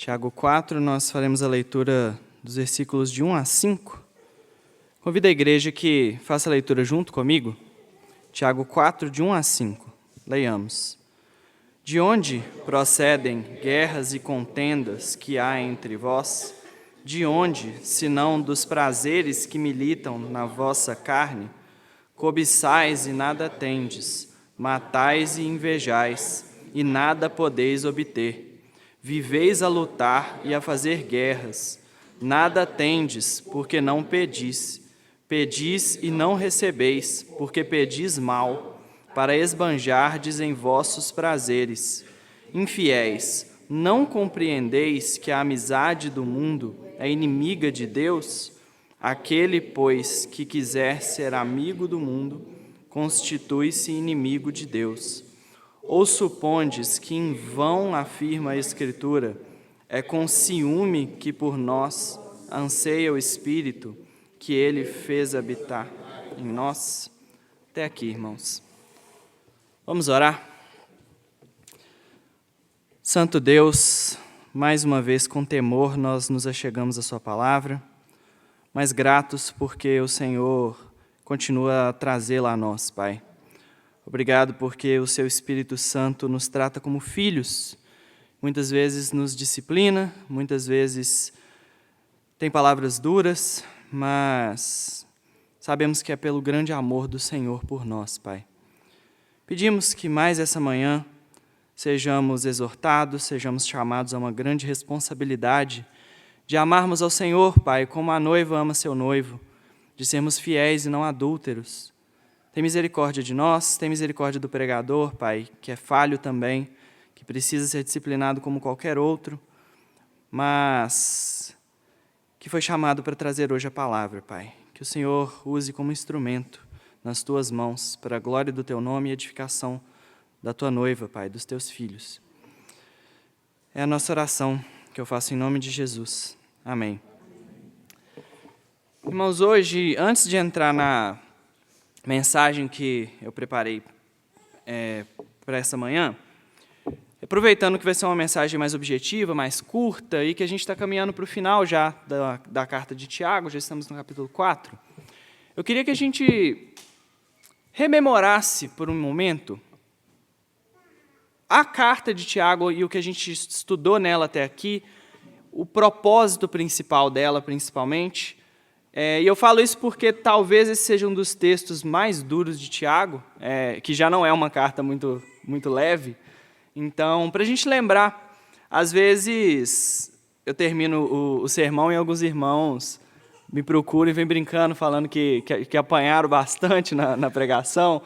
Tiago 4, nós faremos a leitura dos versículos de 1 a 5. Convido a igreja que faça a leitura junto comigo. Tiago 4, de 1 a 5. Leiamos. De onde procedem guerras e contendas que há entre vós? De onde, senão dos prazeres que militam na vossa carne? Cobiçais e nada tendes, matais e invejais, e nada podeis obter. Viveis a lutar e a fazer guerras. Nada tendes, porque não pedis. Pedis e não recebeis, porque pedis mal, para esbanjardes em vossos prazeres. Infiéis, não compreendeis que a amizade do mundo é inimiga de Deus? Aquele, pois, que quiser ser amigo do mundo, constitui-se inimigo de Deus. Ou supondes que em vão afirma a Escritura, é com ciúme que por nós anseia o Espírito que Ele fez habitar em nós? Até aqui, irmãos. Vamos orar? Santo Deus, mais uma vez com temor nós nos achegamos à sua palavra, mas gratos porque o Senhor continua a trazê-la a nós, Pai. Obrigado porque o seu Espírito Santo nos trata como filhos. Muitas vezes nos disciplina, muitas vezes tem palavras duras, mas sabemos que é pelo grande amor do Senhor por nós, Pai. Pedimos que mais essa manhã sejamos exortados, sejamos chamados a uma grande responsabilidade de amarmos ao Senhor, Pai, como a noiva ama seu noivo, de sermos fiéis e não adúlteros. Tem misericórdia de nós, tem misericórdia do pregador, Pai, que é falho também, que precisa ser disciplinado como qualquer outro, mas que foi chamado para trazer hoje a palavra, Pai. Que o Senhor use como instrumento nas tuas mãos, para a glória do teu nome e edificação da tua noiva, Pai, dos teus filhos. É a nossa oração que eu faço em nome de Jesus. Amém. Irmãos, hoje, antes de entrar na mensagem que eu preparei para essa manhã, aproveitando que vai ser uma mensagem mais objetiva, mais curta, e que a gente está caminhando para o final já da carta de Tiago, já estamos no capítulo 4, eu queria que a gente rememorasse por um momento a carta de Tiago e o que a gente estudou nela até aqui, o propósito principal dela, principalmente. E eu falo isso porque talvez esse seja um dos textos mais duros de Tiago, que já não é uma carta muito, muito leve. Então, para a gente lembrar, às vezes eu termino o sermão e alguns irmãos me procuram e vêm brincando, falando que apanharam bastante na pregação.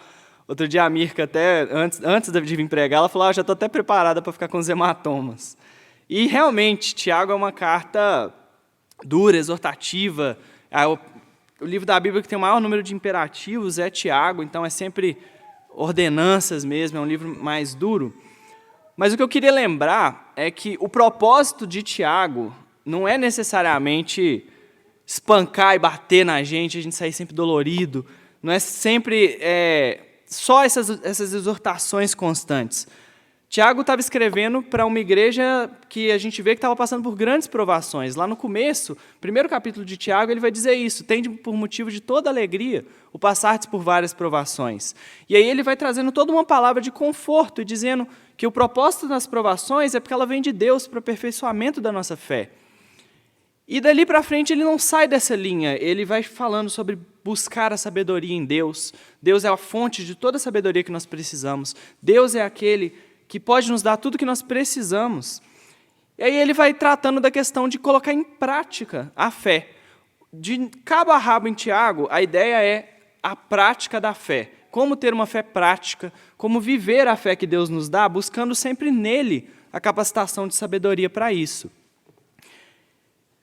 Outro dia a Mirka, até antes de vir pregar, ela falou, já estou até preparada para ficar com os hematomas. E realmente, Tiago é uma carta dura, exortativa. O livro da Bíblia que tem o maior número de imperativos é Tiago, então é sempre ordenanças mesmo, é um livro mais duro. Mas o que eu queria lembrar é que o propósito de Tiago não é necessariamente espancar e bater na gente, a gente sair sempre dolorido, não é sempre só essas exortações constantes. Tiago estava escrevendo para uma igreja que a gente vê que estava passando por grandes provações. Lá no começo, primeiro capítulo de Tiago, ele vai dizer isso, tende por motivo de toda alegria o passar por várias provações. E aí ele vai trazendo toda uma palavra de conforto e dizendo que o propósito das provações é porque ela vem de Deus para o aperfeiçoamento da nossa fé. E dali para frente ele não sai dessa linha, ele vai falando sobre buscar a sabedoria em Deus. Deus é a fonte de toda a sabedoria que nós precisamos. Deus é aquele que pode nos dar tudo que nós precisamos. E aí ele vai tratando da questão de colocar em prática a fé. De cabo a rabo em Tiago, a ideia é a prática da fé. Como ter uma fé prática, como viver a fé que Deus nos dá, buscando sempre nele a capacitação de sabedoria para isso.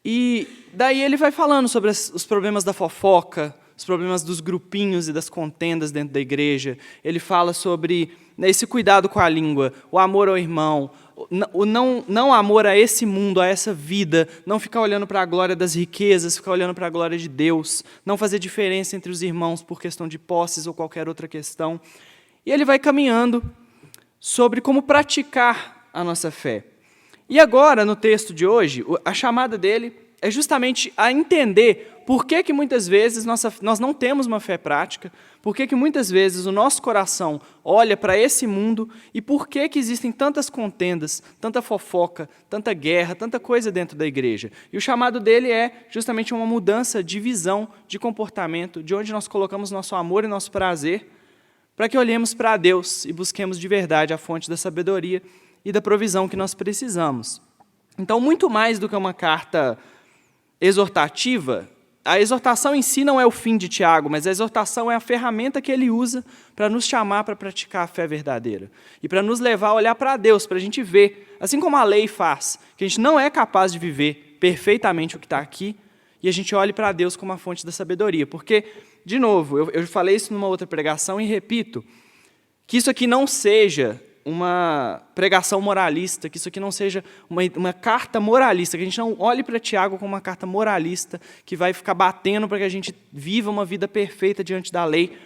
E daí ele vai falando sobre os problemas da fofoca, os problemas dos grupinhos e das contendas dentro da igreja. Ele fala sobre esse cuidado com a língua, o amor ao irmão, o não amor a esse mundo, a essa vida, não ficar olhando para a glória das riquezas, ficar olhando para a glória de Deus, não fazer diferença entre os irmãos por questão de posses ou qualquer outra questão. E ele vai caminhando sobre como praticar a nossa fé. E agora, no texto de hoje, a chamada dele é justamente a entender por que muitas vezes nós não temos uma fé prática, por que muitas vezes o nosso coração olha para esse mundo e por que existem tantas contendas, tanta fofoca, tanta guerra, tanta coisa dentro da igreja. E o chamado dele é justamente uma mudança de visão, de comportamento, de onde nós colocamos nosso amor e nosso prazer, para que olhemos para Deus e busquemos de verdade a fonte da sabedoria e da provisão que nós precisamos. Então, muito mais do que uma carta exortativa, a exortação em si não é o fim de Tiago, mas a exortação é a ferramenta que ele usa para nos chamar para praticar a fé verdadeira. E para nos levar a olhar para Deus, para a gente ver, assim como a lei faz, que a gente não é capaz de viver perfeitamente o que está aqui, e a gente olhe para Deus como a fonte da sabedoria. Porque, de novo, eu falei isso numa outra pregação e repito, que isso aqui não seja uma pregação moralista, que isso aqui não seja uma carta moralista, que a gente não olhe para Tiago como uma carta moralista, que vai ficar batendo para que a gente viva uma vida perfeita diante da lei.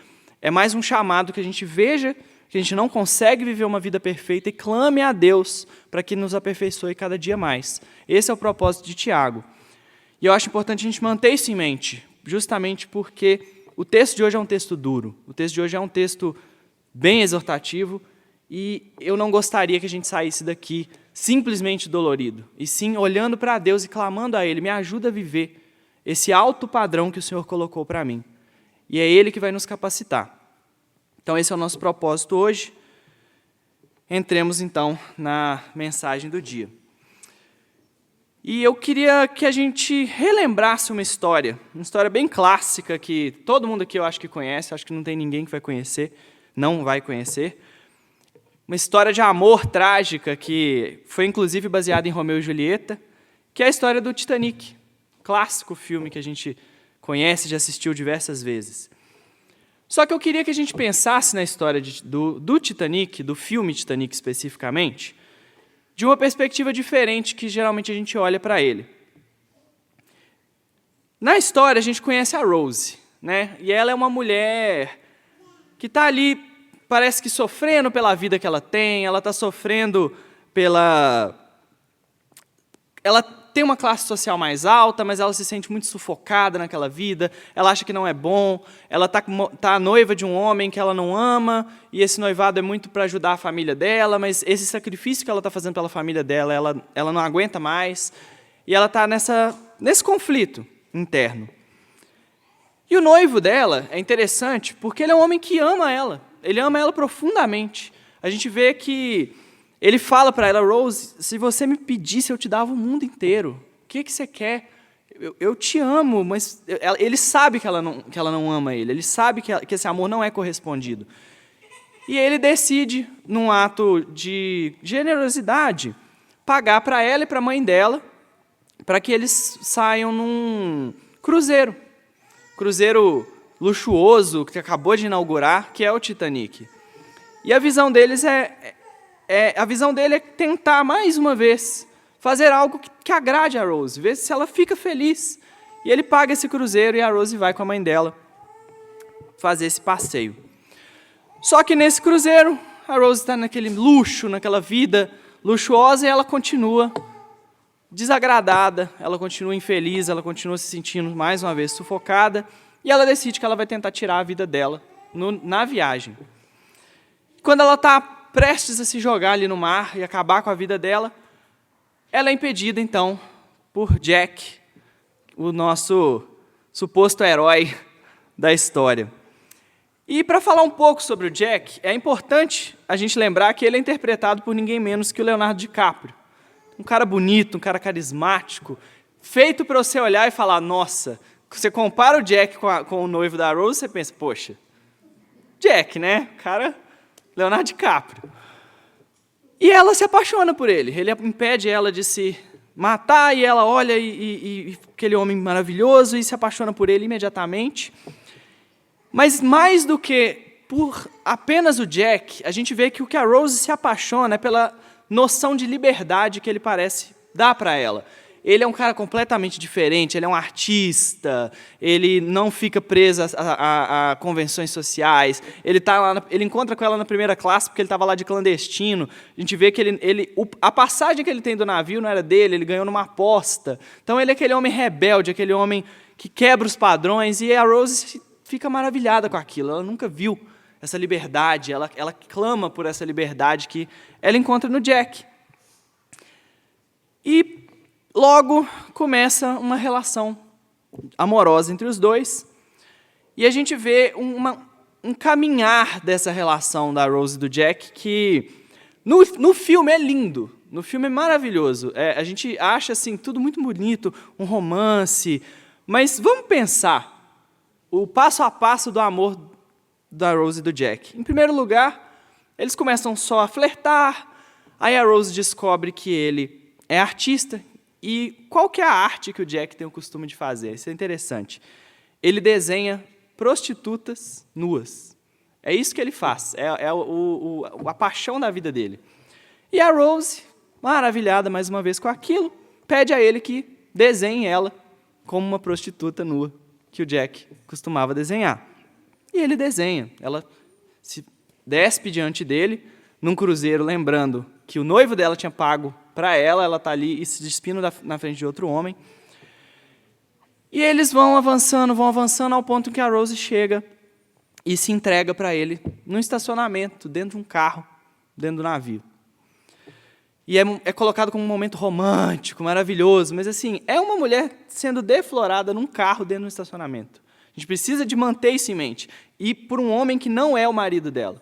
É mais um chamado que a gente veja que a gente não consegue viver uma vida perfeita e clame a Deus para que nos aperfeiçoe cada dia mais. Esse é o propósito de Tiago. E eu acho importante a gente manter isso em mente, justamente porque o texto de hoje é um texto duro, o texto de hoje é um texto bem exortativo, e eu não gostaria que a gente saísse daqui simplesmente dolorido, e sim olhando para Deus e clamando a Ele, me ajuda a viver esse alto padrão que o Senhor colocou para mim. E é Ele que vai nos capacitar. Então esse é o nosso propósito hoje. Entremos então na mensagem do dia. E eu queria que a gente relembrasse uma história bem clássica que todo mundo aqui eu acho que conhece, acho que não tem ninguém que vai conhecer, não vai conhecer. Uma história de amor trágica que foi inclusive baseada em Romeu e Julieta, que é a história do Titanic, clássico filme que a gente conhece, já assistiu diversas vezes. Só que eu queria que a gente pensasse na história do Titanic, do filme Titanic especificamente, de uma perspectiva diferente que geralmente a gente olha para ele. Na história a gente conhece a Rose, né? E ela é uma mulher que está ali, parece que sofrendo pela vida que ela tem, ela está sofrendo Ela tem uma classe social mais alta, mas ela se sente muito sufocada naquela vida, ela acha que não é bom, ela tá noiva de um homem que ela não ama, e esse noivado é muito para ajudar a família dela, mas esse sacrifício que ela está fazendo pela família dela, ela não aguenta mais, e ela está nesse conflito interno. E o noivo dela é interessante, porque ele é um homem que ama ela. Ele ama ela profundamente. A gente vê que ele fala para ela, Rose, se você me pedisse, eu te dava o mundo inteiro. O que você quer? Eu te amo, mas ele sabe que ela não ama ele. Ele sabe que esse amor não é correspondido. E ele decide, num ato de generosidade, pagar para ela e para a mãe dela, para que eles saiam num cruzeiro. Cruzeiro luxuoso, que acabou de inaugurar, que é o Titanic. E a visão deles a visão dele é tentar, mais uma vez, fazer algo que agrade a Rose, ver se ela fica feliz. E ele paga esse cruzeiro e a Rose vai com a mãe dela fazer esse passeio. Só que nesse cruzeiro, a Rose está naquele luxo, naquela vida luxuosa, e ela continua desagradada, ela continua infeliz, ela continua se sentindo, mais uma vez, sufocada, e ela decide que ela vai tentar tirar a vida dela na viagem. Quando ela está prestes a se jogar ali no mar e acabar com a vida dela, ela é impedida, então, por Jack, o nosso suposto herói da história. E para falar um pouco sobre o Jack, é importante a gente lembrar que ele é interpretado por ninguém menos que o Leonardo DiCaprio. Um cara bonito, um cara carismático, feito para você olhar e falar, nossa, você compara o Jack com o noivo da Rose, você pensa, poxa, Jack, né? Cara, Leonardo DiCaprio. E ela se apaixona por ele. Ele impede ela de se matar, e ela olha e aquele homem maravilhoso e se apaixona por ele imediatamente. Mas mais do que por apenas o Jack, a gente vê que o que a Rose se apaixona é pela noção de liberdade que ele parece dar para ela. ele é um cara completamente diferente, ele é um artista, ele não fica preso a convenções sociais, ele encontra com ela na primeira classe porque ele estava lá de clandestino. A gente vê que a passagem que ele tem do navio não era dele, ele ganhou numa aposta. Então ele é aquele homem rebelde, aquele homem que quebra os padrões, e a Rose fica maravilhada com aquilo. Ela nunca viu essa liberdade, ela clama por essa liberdade que ela encontra no Jack. E logo começa uma relação amorosa entre os dois, e a gente vê um caminhar dessa relação da Rose e do Jack, que no filme é lindo, no filme é maravilhoso. A gente acha assim, tudo muito bonito, um romance, mas vamos pensar o passo a passo do amor da Rose e do Jack. Em primeiro lugar, eles começam só a flertar, aí a Rose descobre que ele é artista. E qual que é a arte que o Jack tem o costume de fazer? Isso é interessante. Ele desenha prostitutas nuas. É isso que ele faz, a paixão da vida dele. E a Rose, maravilhada mais uma vez com aquilo, pede a ele que desenhe ela como uma prostituta nua, que o Jack costumava desenhar. E ele desenha. Ela se despe diante dele, num cruzeiro, lembrando que o noivo dela tinha pago para ela está ali e se despindo na frente de outro homem. E eles vão avançando ao ponto em que a Rose chega e se entrega para ele num estacionamento, dentro de um carro, dentro do navio. E é colocado como um momento romântico, maravilhoso, mas assim, é uma mulher sendo deflorada num carro dentro de um estacionamento. A gente precisa de manter isso em mente. E por um homem que não é o marido dela.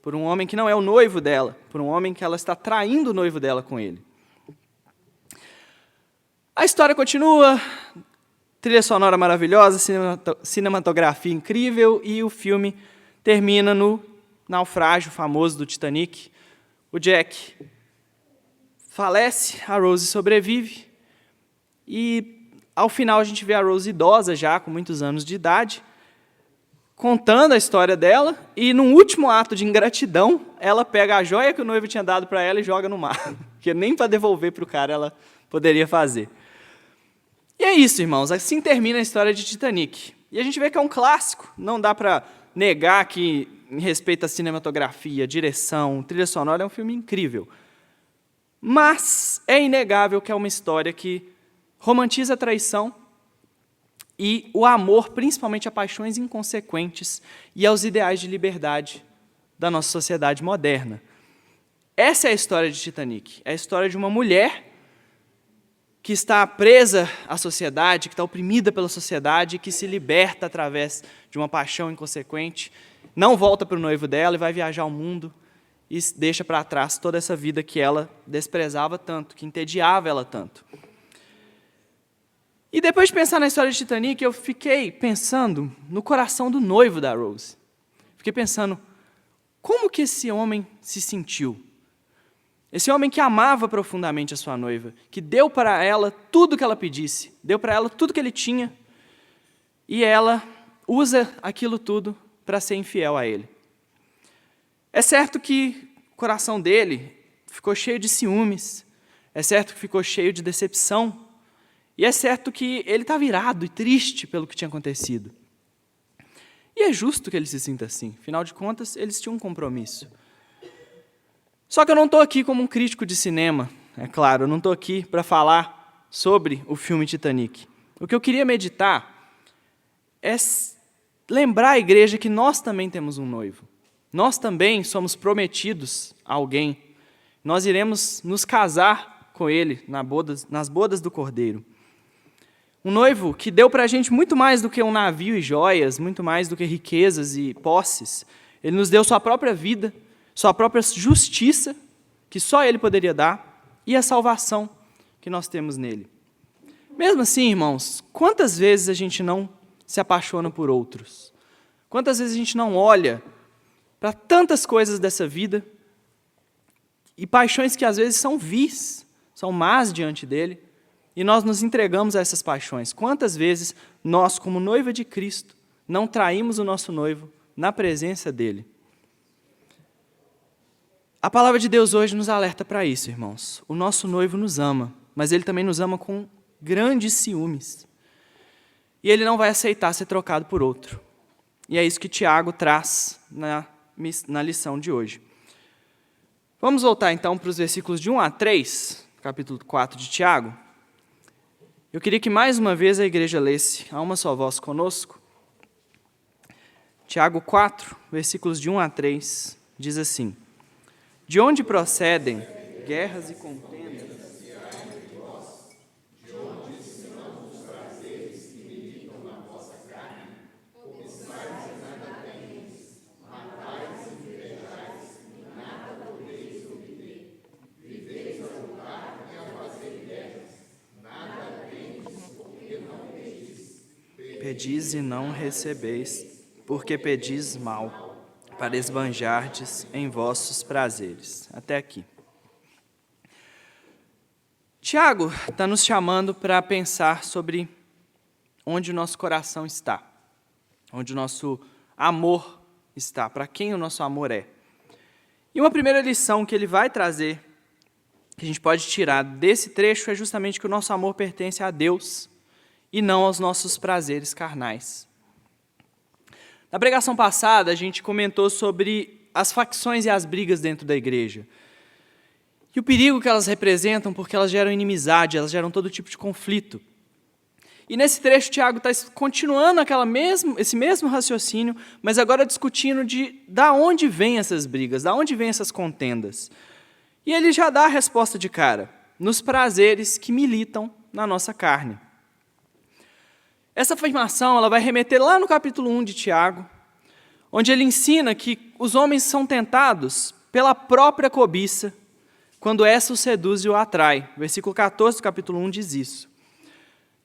Por um homem que não é o noivo dela, por um homem que ela está traindo o noivo dela com ele. A história continua, trilha sonora maravilhosa, cinematografia incrível, e o filme termina no naufrágio famoso do Titanic. O Jack falece, a Rose sobrevive, e ao final a gente vê a Rose idosa já, com muitos anos de idade, contando a história dela, e num último ato de ingratidão, ela pega a joia que o noivo tinha dado para ela e joga no mar, porque nem para devolver para o cara ela poderia fazer. E é isso, irmãos, assim termina a história de Titanic. E a gente vê que é um clássico, não dá para negar que, em respeito à cinematografia, direção, trilha sonora, é um filme incrível. Mas é inegável que é uma história que romantiza a traição, e o amor, principalmente a paixões inconsequentes e aos ideais de liberdade da nossa sociedade moderna. Essa é a história de Titanic. É a história de uma mulher que está presa à sociedade, que está oprimida pela sociedade, que se liberta através de uma paixão inconsequente, não volta para o noivo dela e vai viajar ao mundo e deixa para trás toda essa vida que ela desprezava tanto, que entediava ela tanto. E depois de pensar na história de Titanic, eu fiquei pensando no coração do noivo da Rose. Fiquei pensando, como que esse homem se sentiu? Esse homem que amava profundamente a sua noiva, que deu para ela tudo que ela pedisse, deu para ela tudo que ele tinha, e ela usa aquilo tudo para ser infiel a ele. É certo que o coração dele ficou cheio de ciúmes, é certo que ficou cheio de decepção, e é certo que ele está virado e triste pelo que tinha acontecido. E é justo que ele se sinta assim. Afinal de contas, eles tinham um compromisso. Só que eu não estou aqui como um crítico de cinema, é claro. Eu não estou aqui para falar sobre o filme Titanic. O que eu queria meditar é lembrar a igreja que nós também temos um noivo. Nós também somos prometidos a alguém. Nós iremos nos casar com ele nas bodas do Cordeiro. Um noivo que deu para a gente muito mais do que um navio e joias, muito mais do que riquezas e posses. Ele nos deu sua própria vida, sua própria justiça, que só ele poderia dar, e a salvação que nós temos nele. Mesmo assim, irmãos, quantas vezes a gente não se apaixona por outros? Quantas vezes a gente não olha para tantas coisas dessa vida, e paixões que às vezes são vis, são más diante dele, e nós nos entregamos a essas paixões. Quantas vezes nós, como noiva de Cristo, não traímos o nosso noivo na presença dele? A palavra de Deus hoje nos alerta para isso, irmãos. O nosso noivo nos ama. mas Ele também nos ama com grandes ciúmes. E Ele não vai aceitar ser trocado por outro. E é isso que Tiago traz na lição de hoje. Vamos voltar então para os versículos de 1 a 3, capítulo 4 de Tiago. Eu queria que mais uma vez a igreja lesse a uma só voz conosco. Tiago 4, versículos de 1 a 3, diz assim: De onde procedem guerras e contendas? Pedis e não recebeis, porque pedis mal, para esbanjardes em vossos prazeres. Até aqui. Tiago está nos chamando para pensar sobre onde o nosso coração está, onde o nosso amor está, para quem o nosso amor é. E uma primeira lição que ele vai trazer, que a gente pode tirar desse trecho, é justamente que o nosso amor pertence a Deus e não aos nossos prazeres carnais. Na pregação passada, a gente comentou sobre as facções e as brigas dentro da igreja. E o perigo que elas representam, porque elas geram inimizade, elas geram todo tipo de conflito. E nesse trecho, Tiago está continuando esse mesmo raciocínio, mas agora discutindo da onde vêm essas brigas, da onde vêm essas contendas. E ele já dá a resposta de cara: nos prazeres que militam na nossa carne. Essa afirmação ela vai remeter lá no capítulo 1 de Tiago, onde ele ensina que os homens são tentados pela própria cobiça, quando essa o seduz e o atrai. Versículo 14 do capítulo 1 diz isso.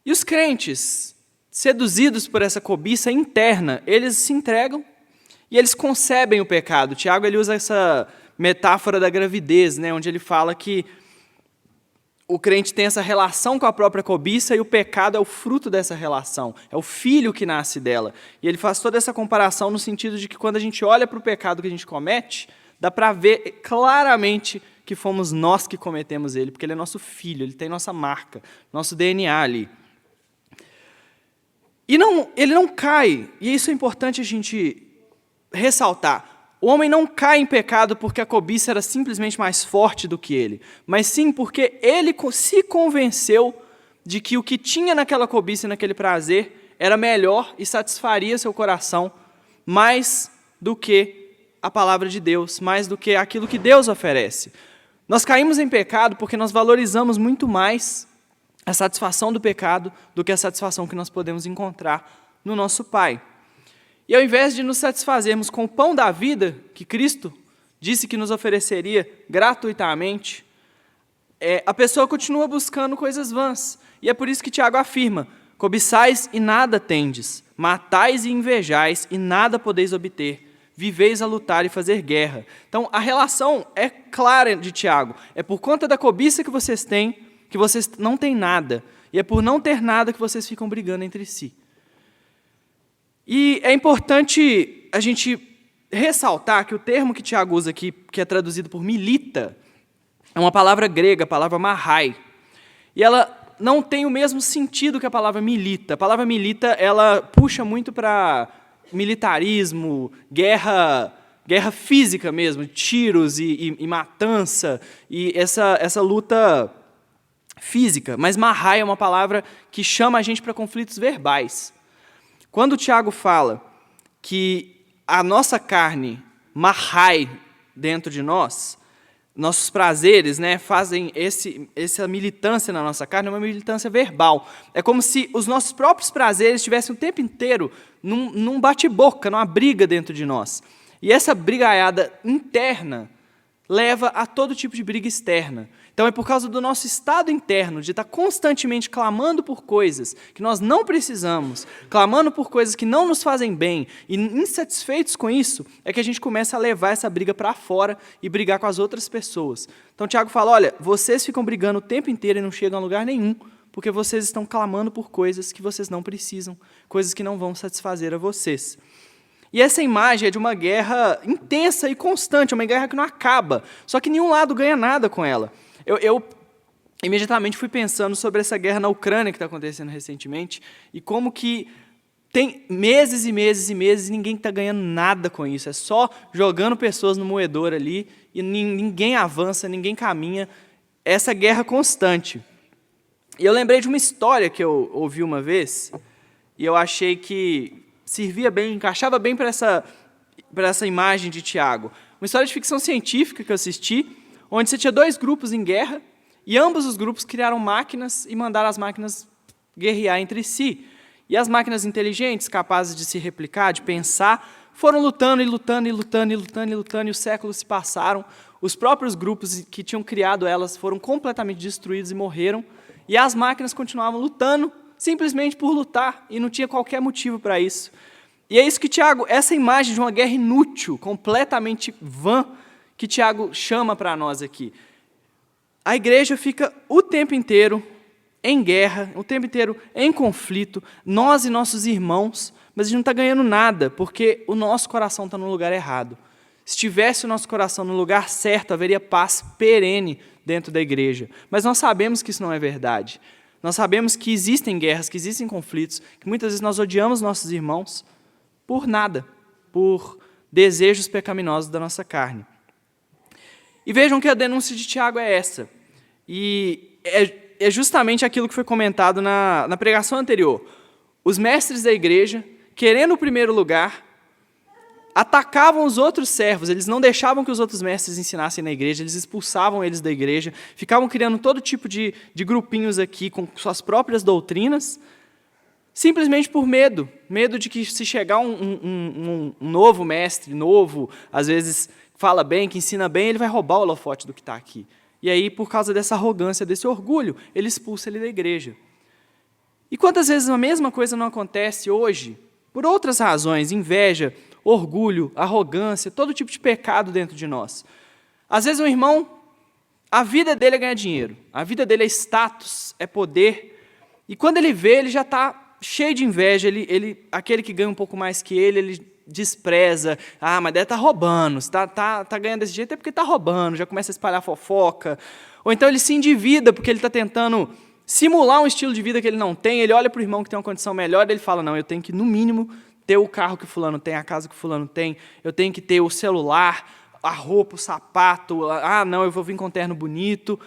E os crentes, seduzidos por essa cobiça interna, eles se entregam e eles concebem o pecado. Tiago ele usa essa metáfora da gravidez, né, onde ele fala que o crente tem essa relação com a própria cobiça e o pecado é o fruto dessa relação, é o filho que nasce dela. E ele faz toda essa comparação no sentido de que quando a gente olha para o pecado que a gente comete, dá para ver claramente que fomos nós que cometemos ele, porque ele é nosso filho, ele tem nossa marca, nosso DNA ali. E ele não cai, e isso é importante a gente ressaltar. O homem não cai em pecado porque a cobiça era simplesmente mais forte do que ele, mas sim porque ele se convenceu de que o que tinha naquela cobiça e naquele prazer era melhor e satisfaria seu coração mais do que a palavra de Deus, mais do que aquilo que Deus oferece. Nós caímos em pecado porque nós valorizamos muito mais a satisfação do pecado do que a satisfação que nós podemos encontrar no nosso Pai. E ao invés de nos satisfazermos com o pão da vida, que Cristo disse que nos ofereceria gratuitamente, a pessoa continua buscando coisas vãs. E é por isso que Tiago afirma: cobiçais e nada tendes, matais e invejais e nada podeis obter, viveis a lutar e fazer guerra. Então a relação é clara de Tiago, é por conta da cobiça que vocês têm, que vocês não têm nada, e é por não ter nada que vocês ficam brigando entre si. E é importante a gente ressaltar que o termo que Tiago usa aqui, que é traduzido por milita, é uma palavra grega, a palavra marrai. E ela não tem o mesmo sentido que a palavra milita. A palavra milita, ela puxa muito para militarismo, guerra física mesmo, tiros e matança, e essa luta física. Mas marrai é uma palavra que chama a gente para conflitos verbais. Quando o Tiago fala que a nossa carne marrai dentro de nós, nossos prazeres, né, fazem essa militância na nossa carne, é uma militância verbal. É como se os nossos próprios prazeres estivessem o tempo inteiro num bate-boca, numa briga dentro de nós. E essa brigaiada interna leva a todo tipo de briga externa. Então é por causa do nosso estado interno, de estar constantemente clamando por coisas que nós não precisamos, clamando por coisas que não nos fazem bem, e insatisfeitos com isso, é que a gente começa a levar essa briga para fora e brigar com as outras pessoas. Então Tiago fala: olha, vocês ficam brigando o tempo inteiro e não chegam a lugar nenhum, porque vocês estão clamando por coisas que vocês não precisam, coisas que não vão satisfazer a vocês. E essa imagem é de uma guerra intensa e constante, uma guerra que não acaba, só que nenhum lado ganha nada com ela. Eu imediatamente fui pensando sobre essa guerra na Ucrânia que está acontecendo recentemente e como que tem meses e meses e meses e ninguém está ganhando nada com isso. É só jogando pessoas no moedor ali e ninguém avança, ninguém caminha. Essa guerra constante. E eu lembrei de uma história que eu ouvi uma vez e eu achei que servia bem, encaixava bem para essa imagem de Tiago. Uma história de ficção científica que eu assisti, onde você tinha 2 grupos em guerra e ambos os grupos criaram máquinas e mandaram as máquinas guerrear entre si. E as máquinas inteligentes, capazes de se replicar, de pensar, foram lutando e lutando e lutando e lutando e lutando, e os séculos se passaram. Os próprios grupos que tinham criado elas foram completamente destruídos e morreram, e as máquinas continuavam lutando, simplesmente por lutar, e não tinha qualquer motivo para isso. E é isso que Tiago, essa imagem de uma guerra inútil, completamente vã, que Tiago chama para nós aqui. A igreja fica o tempo inteiro em guerra, o tempo inteiro em conflito, nós e nossos irmãos, mas a gente não está ganhando nada, porque o nosso coração está no lugar errado. Se tivesse o nosso coração no lugar certo, haveria paz perene dentro da igreja. Mas nós sabemos que isso não é verdade. Nós sabemos que existem guerras, que existem conflitos, que muitas vezes nós odiamos nossos irmãos por nada, por desejos pecaminosos da nossa carne. E vejam que a denúncia de Tiago é essa. E é justamente aquilo que foi comentado na pregação anterior. Os mestres da igreja, querendo o primeiro lugar, atacavam os outros servos, eles não deixavam que os outros mestres ensinassem na igreja, eles expulsavam eles da igreja, ficavam criando todo tipo de grupinhos aqui com suas próprias doutrinas, simplesmente por medo de que se chegar um novo mestre, novo, às vezes fala bem, que ensina bem, ele vai roubar o holofote do que está aqui. E aí, por causa dessa arrogância, desse orgulho, ele expulsa ele da igreja. E quantas vezes a mesma coisa não acontece hoje, por outras razões, inveja, orgulho, arrogância, todo tipo de pecado dentro de nós. Às vezes o irmão, a vida dele é ganhar dinheiro, a vida dele é status, é poder, e quando ele vê, ele já está cheio de inveja, aquele que ganha um pouco mais que ele despreza, mas deve estar roubando, se tá ganhando desse jeito é porque está roubando, já começa a espalhar fofoca, ou então ele se endivida porque ele está tentando simular um estilo de vida que ele não tem, ele olha para o irmão que tem uma condição melhor, ele fala, não, eu tenho que, no mínimo, ter o carro que o fulano tem, a casa que o fulano tem, eu tenho que ter o celular, a roupa, o sapato, não, eu vou vir com um terno bonito.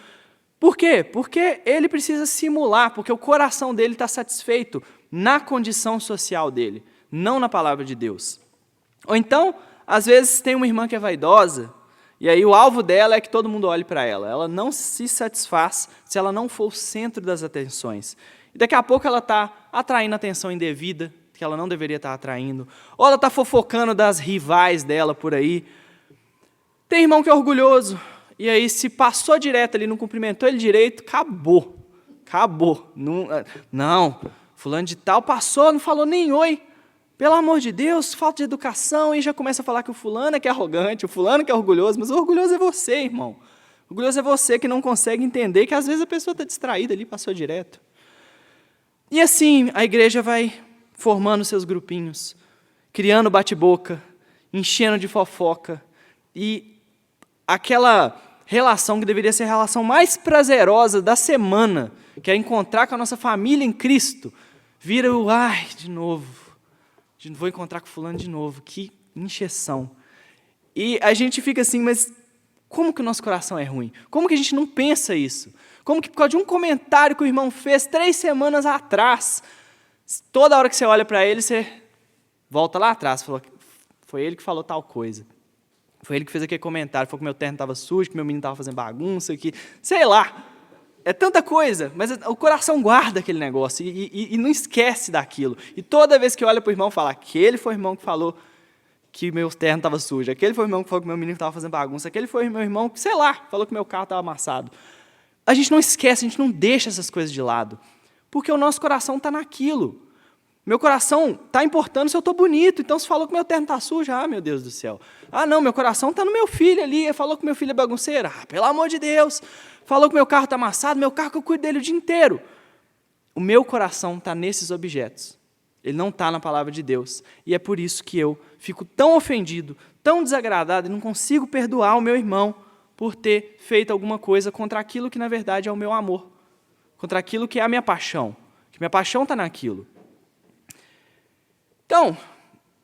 Por quê? Porque ele precisa simular, porque o coração dele está satisfeito na condição social dele, não na palavra de Deus. Ou então, às vezes tem uma irmã que é vaidosa, e aí o alvo dela é que todo mundo olhe para ela. Ela não se satisfaz se ela não for o centro das atenções. E daqui a pouco ela está atraindo atenção indevida, que ela não deveria estar atraindo, ou ela está fofocando das rivais dela por aí. Tem irmão que é orgulhoso, e aí se passou direto ali, não cumprimentou ele direito, acabou. Não, fulano de tal passou, não falou nem oi. Pelo amor de Deus, falta de educação, e já começa a falar que o fulano é que é arrogante, o fulano que é orgulhoso, mas o orgulhoso é você, irmão. O orgulhoso é você que não consegue entender que às vezes a pessoa está distraída ali, passou direto. E assim, a igreja vai formando seus grupinhos, criando bate-boca, enchendo de fofoca, e aquela relação que deveria ser a relação mais prazerosa da semana, que é encontrar com a nossa família em Cristo, vira de novo, vou encontrar com fulano de novo, que encheção. E a gente fica assim, mas como que o nosso coração é ruim? Como que a gente não pensa isso? Como que por causa de um comentário que o irmão fez 3 semanas atrás, toda hora que você olha para ele, você volta lá atrás, falou, foi ele que falou tal coisa. Foi ele que fez aquele comentário, falou que meu terno estava sujo, que meu menino estava fazendo bagunça, que sei lá. É tanta coisa, mas o coração guarda aquele negócio e não esquece daquilo. E toda vez que olha para o irmão, fala, aquele foi o irmão que falou que meu terno estava sujo, aquele foi o irmão que falou que meu menino estava fazendo bagunça, aquele foi o meu irmão que, sei lá, falou que meu carro estava amassado. A gente não esquece, a gente não deixa essas coisas de lado, porque o nosso coração está naquilo. Meu coração está importando se eu estou bonito, então se falou que meu terno está sujo, meu Deus do céu. Não, meu coração está no meu filho ali, falou que meu filho é bagunceiro, pelo amor de Deus. Falou que meu carro está amassado, meu carro que eu cuido dele o dia inteiro. O meu coração está nesses objetos. Ele não está na palavra de Deus. E é por isso que eu fico tão ofendido, tão desagradado, e não consigo perdoar o meu irmão, por ter feito alguma coisa contra aquilo que, na verdade, é o meu amor, contra aquilo que é a minha paixão, que minha paixão está naquilo. Então,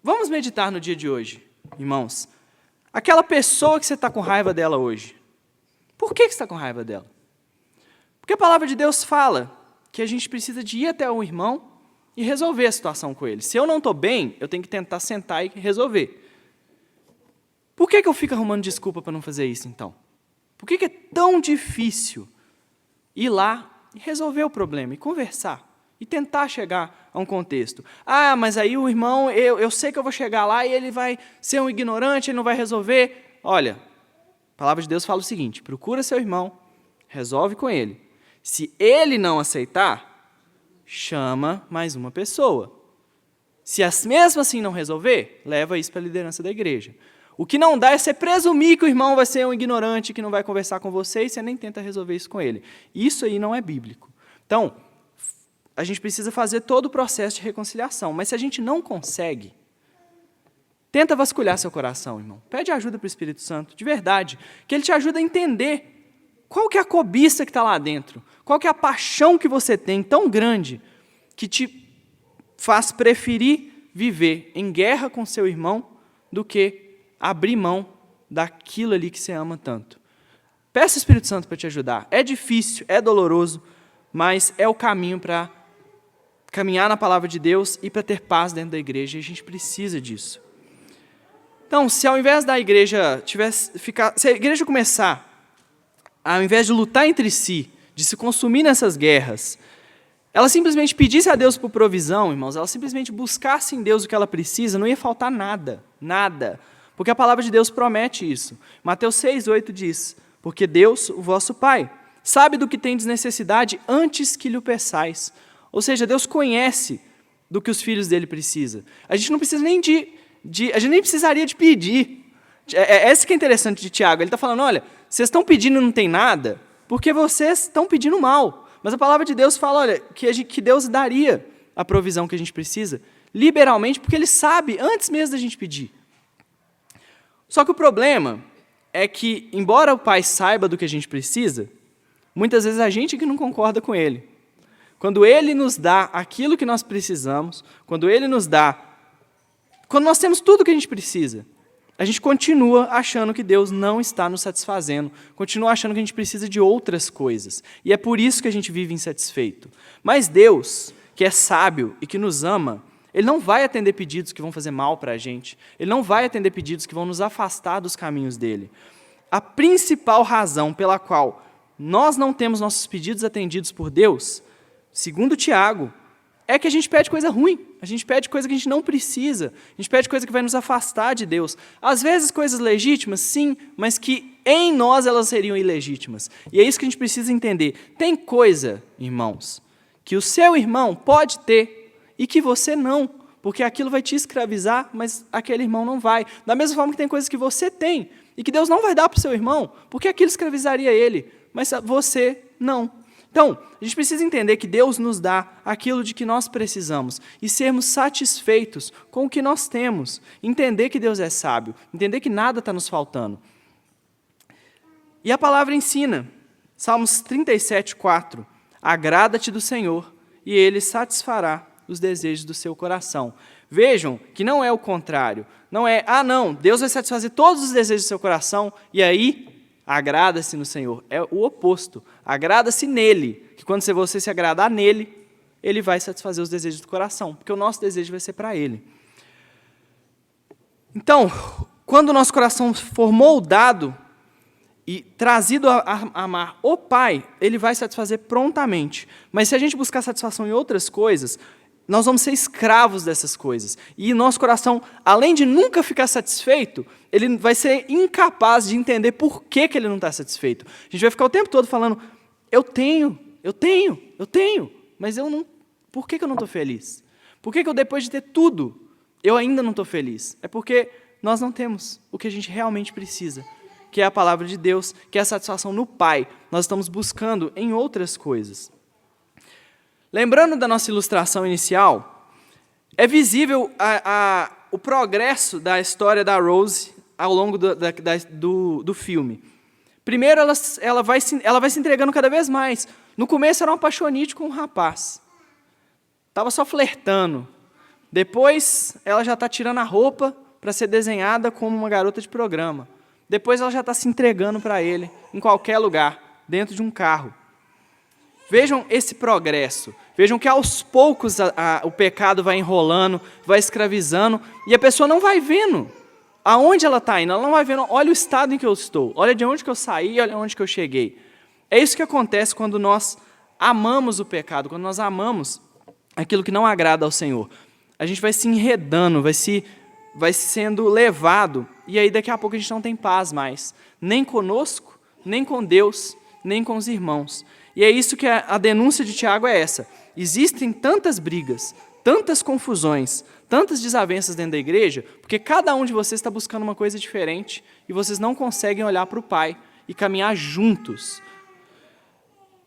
vamos meditar no dia de hoje, irmãos. Aquela pessoa que você está com raiva dela hoje, por que você está com raiva dela? Porque a palavra de Deus fala que a gente precisa de ir até o irmão e resolver a situação com ele. Se eu não estou bem, eu tenho que tentar sentar e resolver. Por que eu fico arrumando desculpa para não fazer isso, então? Por que é tão difícil ir lá e resolver o problema, e conversar, e tentar chegar a um contexto? Ah, mas aí o irmão, eu sei que eu vou chegar lá e ele vai ser um ignorante, ele não vai resolver. Olha, a palavra de Deus fala o seguinte: procura seu irmão, resolve com ele. Se ele não aceitar, chama mais uma pessoa. Se mesmo assim não resolver, leva isso para a liderança da igreja. O que não dá é você presumir que o irmão vai ser um ignorante, que não vai conversar com você, e você nem tenta resolver isso com ele. Isso aí não é bíblico. Então, a gente precisa fazer todo o processo de reconciliação. Mas se a gente não consegue, tenta vasculhar seu coração, irmão. Pede ajuda para o Espírito Santo, de verdade, que ele te ajude a entender qual que é a cobiça que está lá dentro, qual que é a paixão que você tem tão grande que te faz preferir viver em guerra com seu irmão do que abrir mão daquilo ali que você ama tanto. Peça ao Espírito Santo para te ajudar. É difícil, é doloroso, mas é o caminho para caminhar na palavra de Deus e para ter paz dentro da igreja, e a gente precisa disso. Então, se ao invés da igreja se a igreja começar, ao invés de lutar entre si, de se consumir nessas guerras, ela simplesmente pedisse a Deus por provisão, irmãos, ela simplesmente buscasse em Deus o que ela precisa, não ia faltar nada, nada. Porque a palavra de Deus promete isso. Mateus 6:8 diz: porque Deus, o vosso Pai, sabe do que tendes necessidade antes que lhe o peçais. Ou seja, Deus conhece do que os filhos dele precisam. A gente não precisa nem a gente nem precisaria de pedir. Esse que é interessante de Tiago. Ele está falando: olha, vocês estão pedindo e não tem nada, porque vocês estão pedindo mal. Mas a palavra de Deus fala, olha, que Deus daria a provisão que a gente precisa, liberalmente, porque Ele sabe antes mesmo da gente pedir. Só que o problema é que, embora o Pai saiba do que a gente precisa, muitas vezes a gente que não concorda com Ele. Quando Ele nos dá aquilo que nós precisamos, quando nós temos tudo o que a gente precisa, a gente continua achando que Deus não está nos satisfazendo, continua achando que a gente precisa de outras coisas. E é por isso que a gente vive insatisfeito. Mas Deus, que é sábio e que nos ama, Ele não vai atender pedidos que vão fazer mal para a gente. Ele não vai atender pedidos que vão nos afastar dos caminhos dele. A principal razão pela qual nós não temos nossos pedidos atendidos por Deus, segundo Tiago, é que a gente pede coisa ruim. A gente pede coisa que a gente não precisa. A gente pede coisa que vai nos afastar de Deus. Às vezes coisas legítimas, sim, mas que em nós elas seriam ilegítimas. E é isso que a gente precisa entender. Tem coisa, irmãos, que o seu irmão pode ter e que você não, porque aquilo vai te escravizar, mas aquele irmão não vai. Da mesma forma que tem coisas que você tem e que Deus não vai dar para o seu irmão, porque aquilo escravizaria ele, mas você não. Então, a gente precisa entender que Deus nos dá aquilo de que nós precisamos e sermos satisfeitos com o que nós temos. Entender que Deus é sábio, entender que nada está nos faltando. E a palavra ensina, Salmos 37:4, agrada-te do Senhor e Ele satisfará os desejos do seu coração. Vejam que não é o contrário. Não é, não, Deus vai satisfazer todos os desejos do seu coração e aí agrada-se no Senhor. É o oposto. Agrada-se nele, que quando você se agradar nele, Ele vai satisfazer os desejos do coração, porque o nosso desejo vai ser para Ele. Então, quando o nosso coração for moldado e trazido a amar o Pai, Ele vai satisfazer prontamente. Mas se a gente buscar satisfação em outras coisas, nós vamos ser escravos dessas coisas. E nosso coração, além de nunca ficar satisfeito, ele vai ser incapaz de entender por que ele não está satisfeito. A gente vai ficar o tempo todo falando, eu tenho, mas eu não. Por que eu não estou feliz? Por que eu, depois de ter tudo, eu ainda não estou feliz? É porque nós não temos o que a gente realmente precisa, que é a palavra de Deus, que é a satisfação no Pai. Nós estamos buscando em outras coisas. Lembrando da nossa ilustração inicial, é visível o progresso da história da Rose ao longo do filme. Primeiro, ela vai se entregando cada vez mais. No começo, era uma apaixonite com um rapaz. Estava só flertando. Depois, ela já está tirando a roupa para ser desenhada como uma garota de programa. Depois, ela já está se entregando para ele, em qualquer lugar, dentro de um carro. Vejam esse progresso. Vejam que, aos poucos, o pecado vai enrolando, vai escravizando, e a pessoa não vai vendo aonde ela está indo. Ela não vai vendo, olha o estado em que eu estou, olha de onde que eu saí, olha onde que eu cheguei. É isso que acontece quando nós amamos o pecado, quando nós amamos aquilo que não agrada ao Senhor. A gente vai se enredando, vai sendo levado, e aí daqui a pouco a gente não tem paz mais, nem conosco, nem com Deus, nem com os irmãos. E é isso que a denúncia de Tiago é essa. Existem tantas brigas, tantas confusões, tantas desavenças dentro da igreja, porque cada um de vocês está buscando uma coisa diferente e vocês não conseguem olhar para o Pai e caminhar juntos.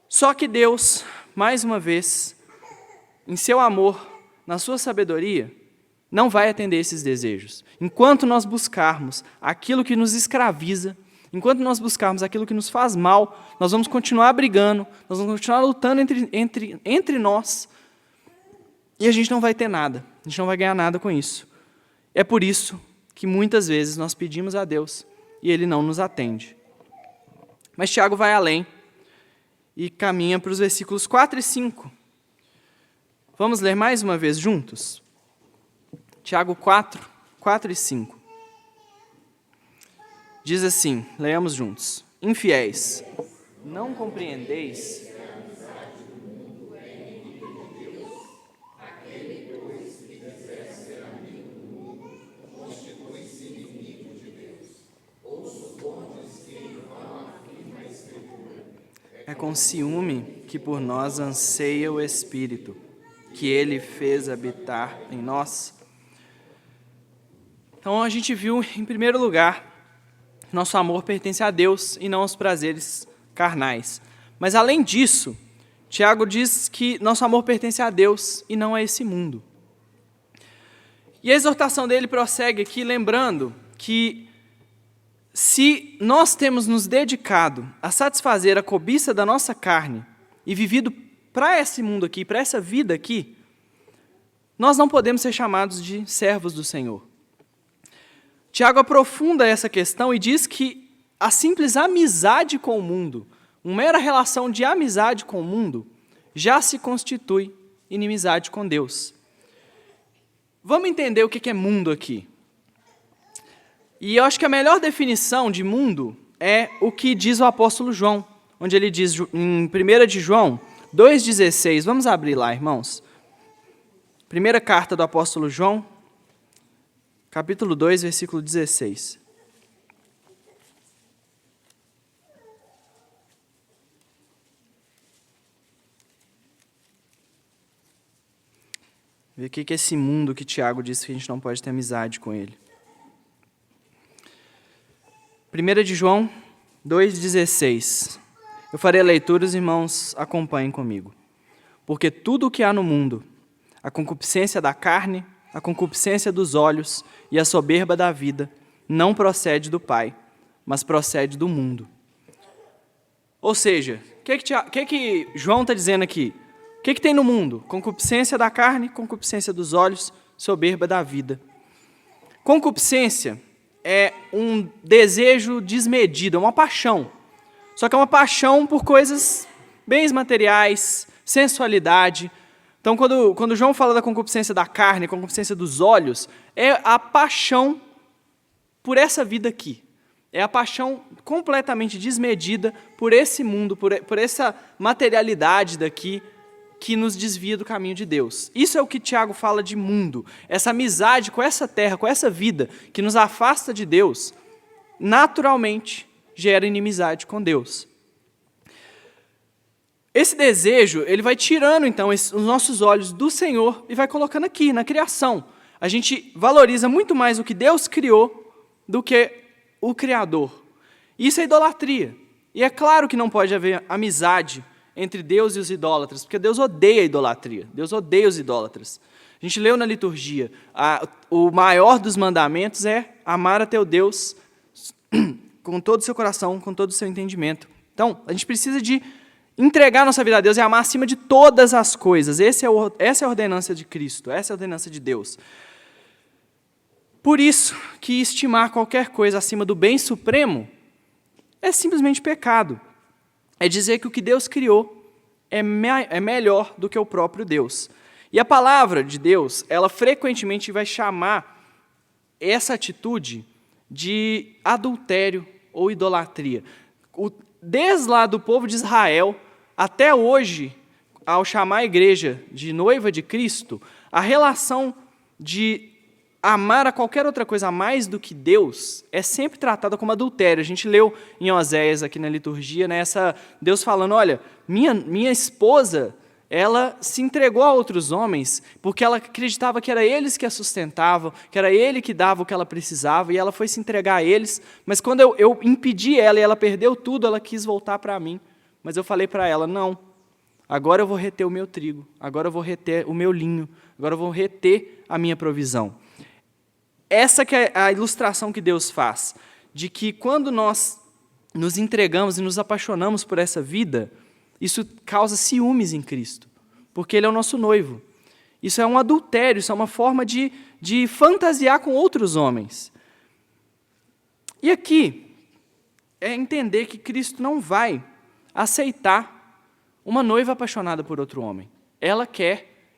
Só que Deus, mais uma vez, em seu amor, na sua sabedoria, não vai atender esses desejos. Enquanto nós buscarmos aquilo que nos escraviza, enquanto nós buscarmos aquilo que nos faz mal, nós vamos continuar brigando, nós vamos continuar lutando entre nós, e a gente não vai ter nada, a gente não vai ganhar nada com isso. É por isso que muitas vezes nós pedimos a Deus e Ele não nos atende. Mas Tiago vai além e caminha para os versículos 4 e 5. Vamos ler mais uma vez juntos? Tiago 4 e 5. Diz assim, leamos juntos. Infiéis, não compreendeis é com ciúme que por nós anseia o Espírito, que Ele fez habitar em nós. Então a gente viu, em primeiro lugar, nosso amor pertence a Deus e não aos prazeres carnais. Mas além disso, Tiago diz que nosso amor pertence a Deus e não a esse mundo. E a exortação dele prossegue aqui lembrando que se nós temos nos dedicado a satisfazer a cobiça da nossa carne e vivido para esse mundo aqui, para essa vida aqui, nós não podemos ser chamados de servos do Senhor. Tiago aprofunda essa questão e diz que a simples amizade com o mundo, uma mera relação de amizade com o mundo, já se constitui inimizade com Deus. Vamos entender o que é mundo aqui. E eu acho que a melhor definição de mundo é o que diz o apóstolo João, onde ele diz em 1 de João 2,16, vamos abrir lá, irmãos. Primeira carta do apóstolo João, capítulo 2, versículo 16. Vê o que é esse mundo que Tiago disse que a gente não pode ter amizade com ele. 1 de João 2,16. Eu farei a leitura, os irmãos acompanhem comigo. Porque tudo o que há no mundo, a concupiscência da carne, a concupiscência dos olhos e a soberba da vida, não procede do Pai, mas procede do mundo. Ou seja, o que João está dizendo aqui? O que tem no mundo? Concupiscência da carne, concupiscência dos olhos, soberba da vida. Concupiscência é um desejo desmedido, é uma paixão. Só que é uma paixão por coisas, bens materiais, sensualidade. Então, quando João fala da concupiscência da carne, concupiscência dos olhos, é a paixão por essa vida aqui. É a paixão completamente desmedida por esse mundo, por essa materialidade daqui, que nos desvia do caminho de Deus. Isso é o que Tiago fala de mundo. Essa amizade com essa terra, com essa vida, que nos afasta de Deus, naturalmente gera inimizade com Deus. Esse desejo, ele vai tirando, então, os nossos olhos do Senhor e vai colocando aqui, na criação. A gente valoriza muito mais o que Deus criou do que o Criador. Isso é idolatria. E é claro que não pode haver amizade entre Deus e os idólatras, porque Deus odeia a idolatria, Deus odeia os idólatras. A gente leu na liturgia, o maior dos mandamentos é amar a teu Deus com todo o seu coração, com todo o seu entendimento. Então, a gente precisa de entregar nossa vida a Deus e amar acima de todas as coisas. Essa é a ordenança de Cristo, essa é a ordenança de Deus. Por isso que estimar qualquer coisa acima do bem supremo é simplesmente pecado. É dizer que o que Deus criou é melhor do que o próprio Deus. E a palavra de Deus, ela frequentemente vai chamar essa atitude de adultério ou idolatria. Desde lá do povo de Israel até hoje, ao chamar a igreja de noiva de Cristo, a relação de amar a qualquer outra coisa mais do que Deus é sempre tratada como adultério. A gente leu em Oséias aqui na liturgia, né, Deus falando, olha, minha esposa, ela se entregou a outros homens porque ela acreditava que era eles que a sustentavam, que era ele que dava o que ela precisava, e ela foi se entregar a eles, mas quando eu impedi ela e ela perdeu tudo, ela quis voltar para mim. Mas eu falei para ela, não, agora eu vou reter o meu trigo, agora eu vou reter o meu linho, agora eu vou reter a minha provisão. Essa que é a ilustração que Deus faz, de que quando nós nos entregamos e nos apaixonamos por essa vida, isso causa ciúmes em Cristo, porque Ele é o nosso noivo. Isso é um adultério, isso é uma forma de fantasiar com outros homens. E aqui, é entender que Cristo não vai aceitar uma noiva apaixonada por outro homem.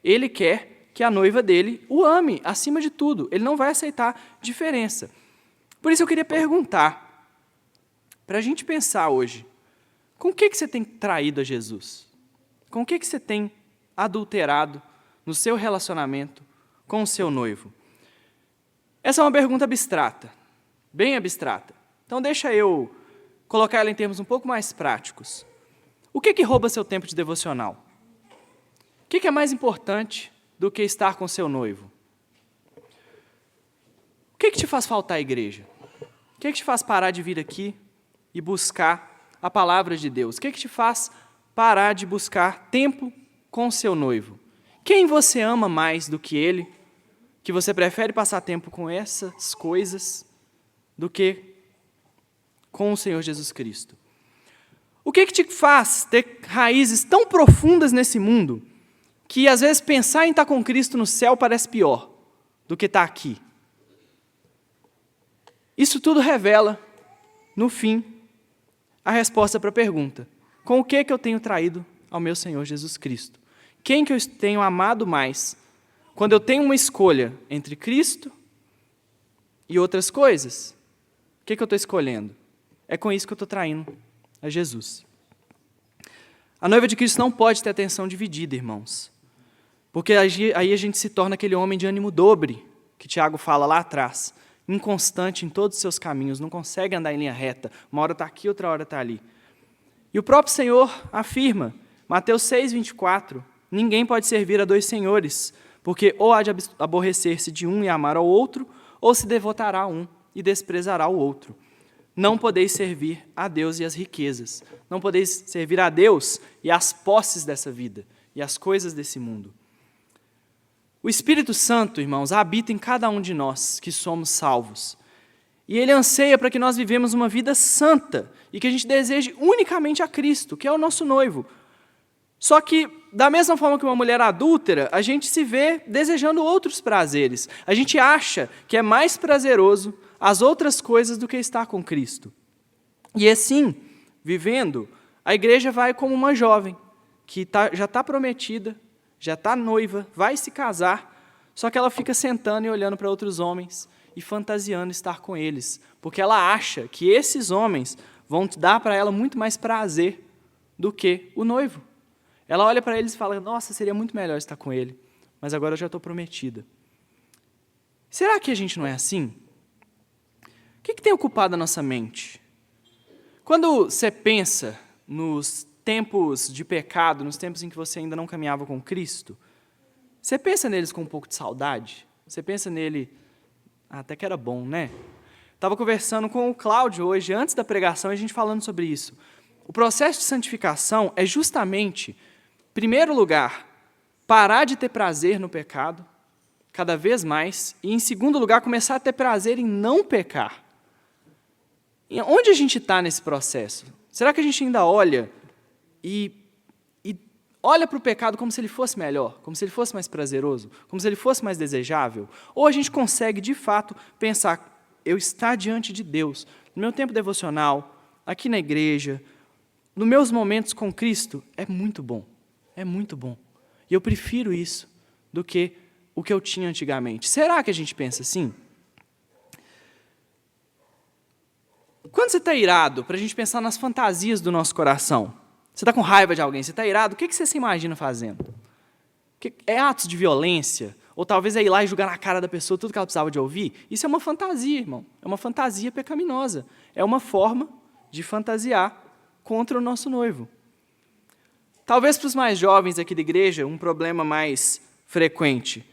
Ele quer que a noiva dele o ame acima de tudo. Ele não vai aceitar diferença. Por isso eu queria perguntar, para a gente pensar hoje, com o que você tem traído a Jesus? Com o que você tem adulterado no seu relacionamento com o seu noivo? Essa é uma pergunta abstrata, bem abstrata. Então deixa eu colocar ela em termos um pouco mais práticos. O que rouba seu tempo de devocional? O que é mais importante do que estar com seu noivo? O que te faz faltar à igreja? O que te faz parar de vir aqui e buscar a palavra de Deus? O que te faz parar de buscar tempo com seu noivo? Quem você ama mais do que ele, que você prefere passar tempo com essas coisas do que com o Senhor Jesus Cristo? O que te faz ter raízes tão profundas nesse mundo que às vezes pensar em estar com Cristo no céu parece pior do que estar aqui? Isso tudo revela, no fim, a resposta para a pergunta: com o que eu tenho traído ao meu Senhor Jesus Cristo? Quem que eu tenho amado mais? Quando eu tenho uma escolha entre Cristo e outras coisas, o que eu estou escolhendo? É com isso que eu estou traindo a Jesus. A noiva de Cristo não pode ter atenção dividida, irmãos. Porque aí a gente se torna aquele homem de ânimo dobre, que Tiago fala lá atrás, inconstante em todos os seus caminhos, não consegue andar em linha reta, uma hora está aqui, outra hora está ali. E o próprio Senhor afirma, Mateus 6,24, ninguém pode servir a dois senhores, porque ou há de aborrecer-se de um e amar ao outro, ou se devotará a um e desprezará o outro. Não podeis servir a Deus e as riquezas, não podeis servir a Deus e as posses dessa vida, e as coisas desse mundo. O Espírito Santo, irmãos, habita em cada um de nós que somos salvos. E Ele anseia para que nós vivemos uma vida santa e que a gente deseje unicamente a Cristo, que é o nosso noivo. Só que, da mesma forma que uma mulher adúltera, a gente se vê desejando outros prazeres. A gente acha que é mais prazeroso as outras coisas do que estar com Cristo. E assim, vivendo, a igreja vai como uma jovem que já está prometida, já está noiva, vai se casar, só que ela fica sentando e olhando para outros homens e fantasiando estar com eles, porque ela acha que esses homens vão dar para ela muito mais prazer do que o noivo. Ela olha para eles e fala, nossa, seria muito melhor estar com ele, mas agora eu já estou prometida. Será que a gente não é assim? O que tem ocupado a nossa mente? Quando você pensa nos tempos de pecado, nos tempos em que você ainda não caminhava com Cristo, você pensa neles com um pouco de saudade? Você pensa nele, até que era bom, né? Estava conversando com o Cláudio hoje, antes da pregação, e a gente falando sobre isso. O processo de santificação é justamente, em primeiro lugar, parar de ter prazer no pecado, cada vez mais, e em segundo lugar, começar a ter prazer em não pecar. E onde a gente está nesse processo? Será que a gente ainda olha e olha para o pecado como se ele fosse melhor, como se ele fosse mais prazeroso, como se ele fosse mais desejável? Ou a gente consegue, de fato, pensar, eu estar diante de Deus, no meu tempo devocional, aqui na igreja, nos meus momentos com Cristo, é muito bom, é muito bom. E eu prefiro isso do que o que eu tinha antigamente. Será que a gente pensa assim? Quando você está irado, para a gente pensar nas fantasias do nosso coração, você está com raiva de alguém, você está irado, o que você se imagina fazendo? É atos de violência? Ou talvez é ir lá e jogar na cara da pessoa tudo que ela precisava de ouvir? Isso é uma fantasia, irmão. É uma fantasia pecaminosa. É uma forma de fantasiar contra o nosso noivo. Talvez para os mais jovens aqui da igreja, um problema mais frequente.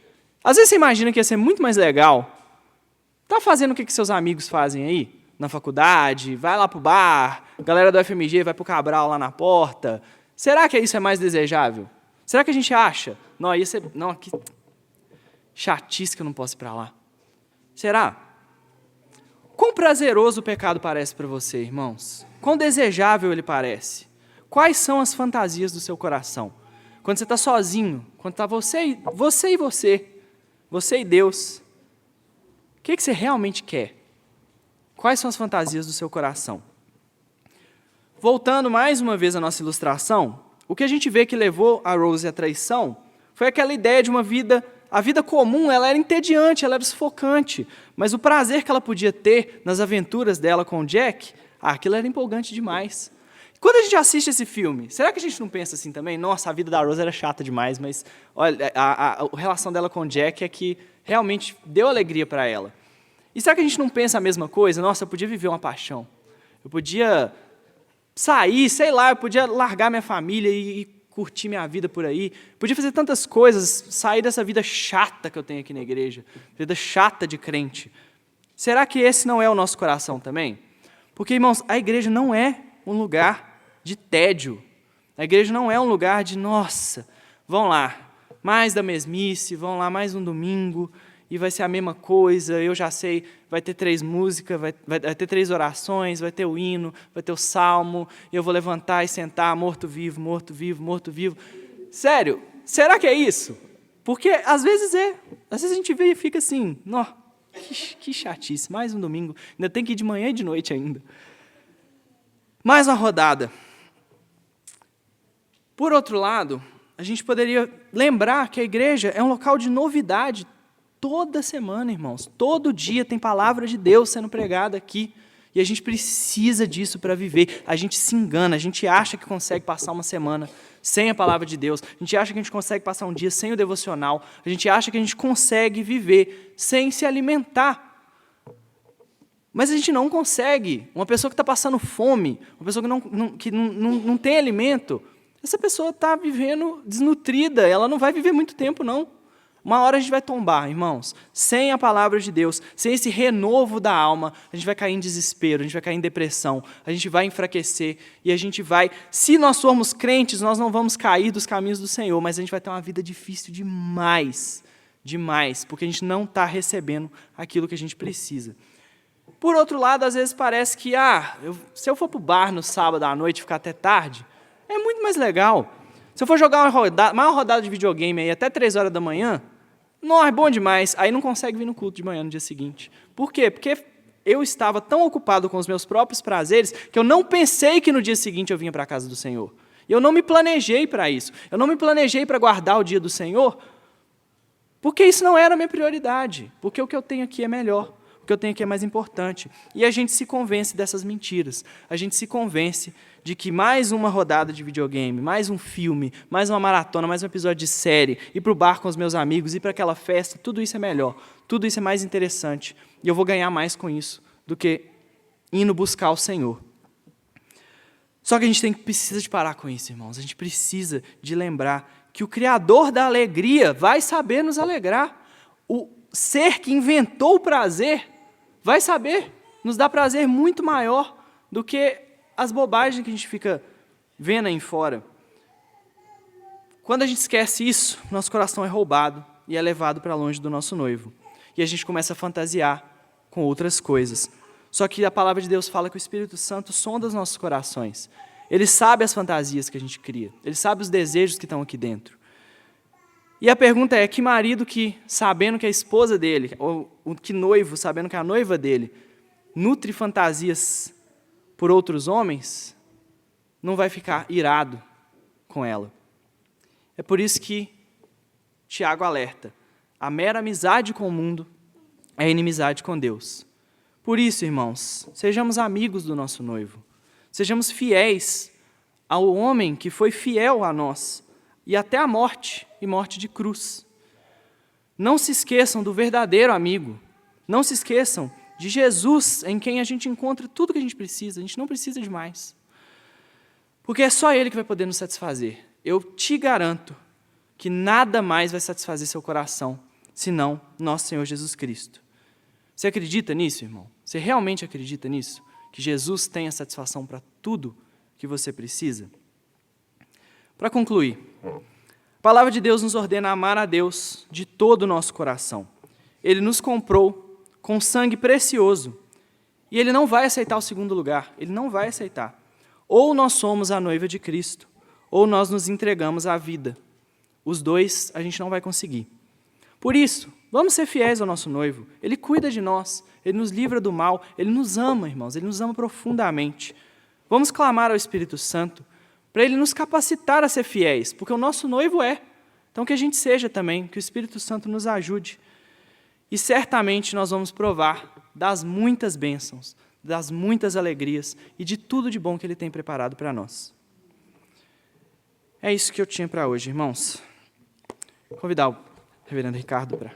Às vezes você imagina que ia ser muito mais legal. Está fazendo o que seus amigos fazem aí? Na faculdade, vai lá para o bar, a galera do FMG vai para o Cabral lá na porta. Será que isso é mais desejável? Será que a gente acha? Não, que chatice que eu não posso ir para lá. Será? Quão prazeroso o pecado parece para você, irmãos? Quão desejável ele parece? Quais são as fantasias do seu coração? Quando você está sozinho, quando está você e Deus, o que você realmente quer? Quais são as fantasias do seu coração? Voltando mais uma vez à nossa ilustração, o que a gente vê que levou a Rose à traição foi aquela ideia de uma vida, a vida comum, ela era entediante, ela era sufocante, mas o prazer que ela podia ter nas aventuras dela com o Jack, aquilo era empolgante demais. Quando a gente assiste esse filme, será que a gente não pensa assim também? Nossa, a vida da Rose era chata demais, mas olha, a relação dela com o Jack é que realmente deu alegria para ela. E será que a gente não pensa a mesma coisa? Nossa, eu podia viver uma paixão. Eu podia sair, sei lá, eu podia largar minha família e curtir minha vida por aí. Podia fazer tantas coisas, sair dessa vida chata que eu tenho aqui na igreja. Vida chata de crente. Será que esse não é o nosso coração também? Porque, irmãos, a igreja não é um lugar de tédio. A igreja não é um lugar de, nossa, vão lá, mais da mesmice, vão lá mais um domingo, e vai ser a mesma coisa, eu já sei, vai ter 3 músicas, vai ter 3 orações, vai ter o hino, vai ter o salmo, e eu vou levantar e sentar, morto-vivo, morto-vivo, morto-vivo. Sério, será que é isso? Porque às vezes a gente vê e fica assim, nó, que chatice, mais um domingo, ainda tem que ir de manhã e de noite ainda. Mais uma rodada. Por outro lado, a gente poderia lembrar que a igreja é um local de novidade toda semana, irmãos. Todo dia tem palavra de Deus sendo pregada aqui. E a gente precisa disso para viver. A gente se engana, a gente acha que consegue passar uma semana sem a palavra de Deus. A gente acha que a gente consegue passar um dia sem o devocional. A gente acha que a gente consegue viver sem se alimentar. Mas a gente não consegue. Uma pessoa que está passando fome, uma pessoa que não tem alimento, essa pessoa está vivendo desnutrida, ela não vai viver muito tempo, não. Uma hora a gente vai tombar, irmãos. Sem a palavra de Deus, sem esse renovo da alma, a gente vai cair em desespero, a gente vai cair em depressão, a gente vai enfraquecer e a gente vai... Se nós formos crentes, nós não vamos cair dos caminhos do Senhor, mas a gente vai ter uma vida difícil demais, demais, porque a gente não está recebendo aquilo que a gente precisa. Por outro lado, às vezes parece que, se eu for para o bar no sábado à noite e ficar até tarde, é muito mais legal. Se eu for jogar uma rodada de videogame aí até 3 horas da manhã, não, é bom demais. Aí não consegue vir no culto de manhã no dia seguinte. Por quê? Porque eu estava tão ocupado com os meus próprios prazeres que eu não pensei que no dia seguinte eu vinha para a casa do Senhor. E eu não me planejei para isso. Eu não me planejei para guardar o dia do Senhor, porque isso não era a minha prioridade. Porque o que eu tenho aqui é melhor. O que eu tenho aqui é mais importante. E a gente se convence dessas mentiras. A gente se convence de que mais uma rodada de videogame, mais um filme, mais uma maratona, mais um episódio de série, ir para o bar com os meus amigos, ir para aquela festa, tudo isso é melhor. Tudo isso é mais interessante. E eu vou ganhar mais com isso do que indo buscar o Senhor. Só que a gente precisa de parar com isso, irmãos. A gente precisa de lembrar que o Criador da alegria vai saber nos alegrar. O ser que inventou o prazer vai saber nos dar prazer muito maior do que as bobagens que a gente fica vendo aí fora. Quando a gente esquece isso, nosso coração é roubado e é levado para longe do nosso noivo. E a gente começa a fantasiar com outras coisas. Só que a palavra de Deus fala que o Espírito Santo sonda os nossos corações. Ele sabe as fantasias que a gente cria. Ele sabe os desejos que estão aqui dentro. E a pergunta é, que marido que, sabendo que a esposa dele, ou que noivo, sabendo que a noiva dele, nutre fantasias por outros homens, não vai ficar irado com ela. É por isso que Tiago alerta, a mera amizade com o mundo é inimizade com Deus. Por isso, irmãos, sejamos amigos do nosso noivo. Sejamos fiéis ao homem que foi fiel a nós, e até a morte, e morte de cruz. Não se esqueçam do verdadeiro amigo. Não se esqueçam de Jesus, em quem a gente encontra tudo que a gente precisa. A gente não precisa de mais. Porque é só Ele que vai poder nos satisfazer. Eu te garanto que nada mais vai satisfazer seu coração, senão nosso Senhor Jesus Cristo. Você acredita nisso, irmão? Você realmente acredita nisso? Que Jesus tem a satisfação para tudo que você precisa? Para concluir, a palavra de Deus nos ordena amar a Deus de todo o nosso coração. Ele nos comprou com sangue precioso e Ele não vai aceitar o segundo lugar. Ele não vai aceitar. Ou nós somos a noiva de Cristo, ou nós nos entregamos à vida. Os dois a gente não vai conseguir. Por isso, vamos ser fiéis ao nosso noivo. Ele cuida de nós, Ele nos livra do mal, Ele nos ama, irmãos, Ele nos ama profundamente. Vamos clamar ao Espírito Santo para Ele nos capacitar a ser fiéis, porque o nosso noivo é. Então que a gente seja também, que o Espírito Santo nos ajude. E certamente nós vamos provar das muitas bênçãos, das muitas alegrias e de tudo de bom que Ele tem preparado para nós. É isso que eu tinha para hoje, irmãos. Vou convidar o reverendo Ricardo para